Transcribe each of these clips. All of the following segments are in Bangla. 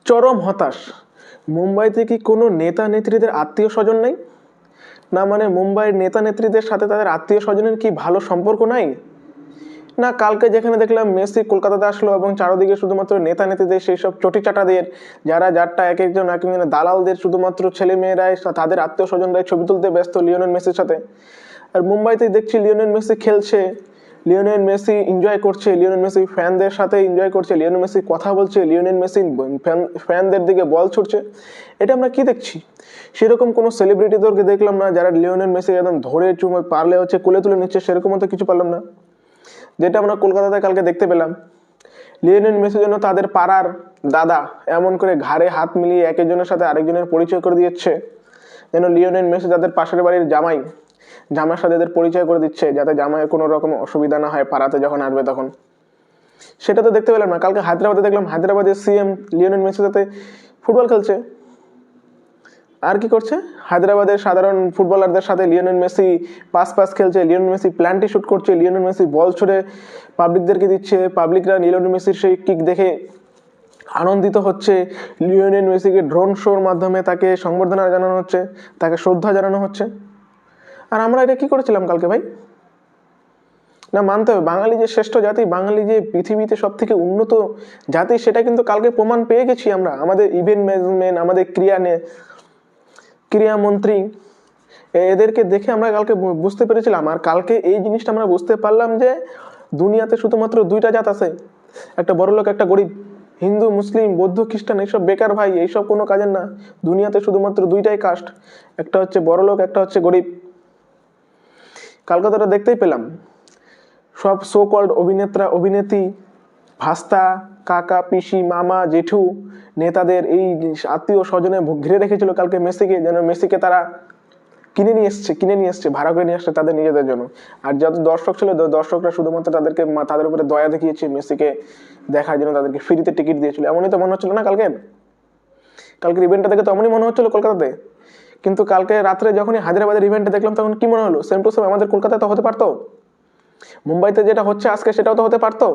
চরম হতাশ। মুম্বাইতে কি কোনো নেতা নেত্রীদের আত্মীয় স্বজন নেই? না মানে মুম্বাইয়ের নেতা নেত্রীদের সাথে তাদের আত্মীয় স্বজনের কি ভালো সম্পর্ক নাই? না কালকে যেখানে দেখলাম মেসি কলকাতাতে আসলো এবং চারদিকে শুধুমাত্র নেতা নেত্রীদের সেই সব চটি চাটাদের, যারা যারটা এক একজনের দালালদের শুধুমাত্র ছেলে মেয়েরাই তাদের আত্মীয় স্বজনরাই ছবি তুলতে ব্যস্ত লিওনেল মেসির সাথে। আর মুম্বাইতে দেখছি লিওনেল মেসি খেলছে, লিওনেল মেসি এনজয় করছে, লিওনেল মেসি ফ্যানদের সাথে এনজয় করছে, লিওনেল মেসি কথা বলছে, লিওনেল মেসি ফ্যানদের দিকে বল ছুটছে। এটা আমরা কি দেখছি? সেরকম কোনো সেলিব্রিটিদেরকে দেখলাম না যারা লিওনেল মেসি একদম ধরে পারলে কোলে তুলে নিচ্ছে, সেরকমও তো কিছু পারলাম না, যেটা আমরা কলকাতাতে কালকে দেখতে পেলাম। লিওনেল মেসির জন্য তাদের পাড়ার দাদা এমন করে ঘাড়ে হাত মিলিয়ে এক একজনের সাথে আরেকজনের পরিচয় করে দিচ্ছে, যেন লিওনেল মেসি তাদের পাশের বাড়ির জামাইয়ের সাথে এদের পরিচয় করে দিচ্ছে, যাতে জামাইয়ের কোনো রকম অসুবিধা না হয় পাড়াতে যখন আসবে তখন। সেটা তো দেখতে পেলাম না। কালকে হায়দ্রাবাদে দেখলাম হায়দ্রাবাদের সিএম লিওনেল মেসির সাথে ফুটবল খেলছে। আর কি করছে? হায়দ্রাবাদের সাধারণ ফুটবলারদের সাথে লিওনেল মেসি পাস খেলছে, লিওনেল মেসি প্ল্যান্টি শুট করছে, লিওনেল মেসি বল ছুড়ে পাবলিকদেরকে দিচ্ছে, পাবলিকরা লিওনেল মেসির সেই কিক দেখে আনন্দিত হচ্ছে। লিওনেল মেসিকে ড্রোন শোর মাধ্যমে তাকে সংবর্ধনা জানানো হচ্ছে, তাকে শ্রদ্ধা জানানো হচ্ছে। আর আমরা এটা কি করেছিলাম কালকে ভাই? না মানতে হবে, বাঙালি যে শ্রেষ্ঠ জাতি, বাঙালি যে পৃথিবীতে সব থেকে উন্নত জাতি, সেটা কিন্তু কালকে প্রমাণ পেয়ে গেছি আমরা। আমাদের ইভেন্ট ম্যানেজমেন্ট, আমাদের ক্রীড়ামন্ত্রী, এদেরকে দেখে আমরা কালকে বুঝতে পেরেছিলাম। আর কালকে এই জিনিসটা আমরা বুঝতে পারলাম যে দুনিয়াতে শুধুমাত্র দুইটা জাত আছে, একটা বড়লোক একটা গরিব। হিন্দু মুসলিম বৌদ্ধ খ্রিস্টান এইসব বেকার ভাই, এইসব কোনো কাজের না। দুনিয়াতে শুধুমাত্র দুইটাই কাস্ট, একটা হচ্ছে বড়লোক, একটা হচ্ছে গরিব। কালকে তো দেখতেই পেলাম সব সো কল্ড অভিনেতা অভিনেত্রী, ভাস্তা, কাকা, পিসি, মামা, জেঠু, নেতাদের এই আত্মীয় স্বজনে ঘিরে রেখেছিল কালকে মেসিকে, যেন মেসিকে তারা কিনে নিয়ে এসছে, ভাড়া করে নিয়ে আসছে তাদের নিজেদের জন্য। আর যত দর্শক ছিল, দর্শকরা শুধুমাত্র তাদের উপরে দয়া দেখিয়েছে, মেসিকে দেখার জন্য তাদেরকে ফ্রিতে টিকিট দিয়েছিল। এমনই তো মনে হচ্ছিল না কালকের ইভেন্টটা দেখে তো এমনই মনে হচ্ছিল কলকাতাতে। কিন্তু কালকে রাত্রে যখনই হায়দ্রাবাদের ইভেন্টে দেখলাম তখন কি মনে হলো? সেম টু সেম আমাদের কলকাতায় তো হতে পারতো, মুম্বাইতে যেটা হচ্ছে আজকে সেটাও তো হতে পারতো,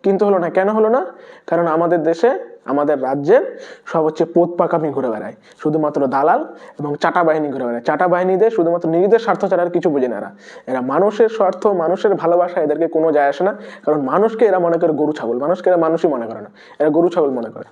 কিন্তু হলো না। কেন হলো না? কারণ আমাদের দেশে, আমাদের রাজ্যের সব হচ্ছে পোত পাকামি ঘুরে বেড়ায়, শুধুমাত্র দালাল এবং চাটা বাহিনী ঘুরে বেড়ায়। চাটা বাহিনীদের শুধুমাত্র নিজেদের স্বার্থ ছাড়া আর কিছু বোঝে না। এরা মানুষের স্বার্থ, মানুষের ভালোবাসা এদেরকে কোনো যায় আসে না। কারণ মানুষকে এরা মনে করে গরু ছাগল, মানুষকে এরা মানুষই মনে করে না, এরা গরু ছাগল মনে করে।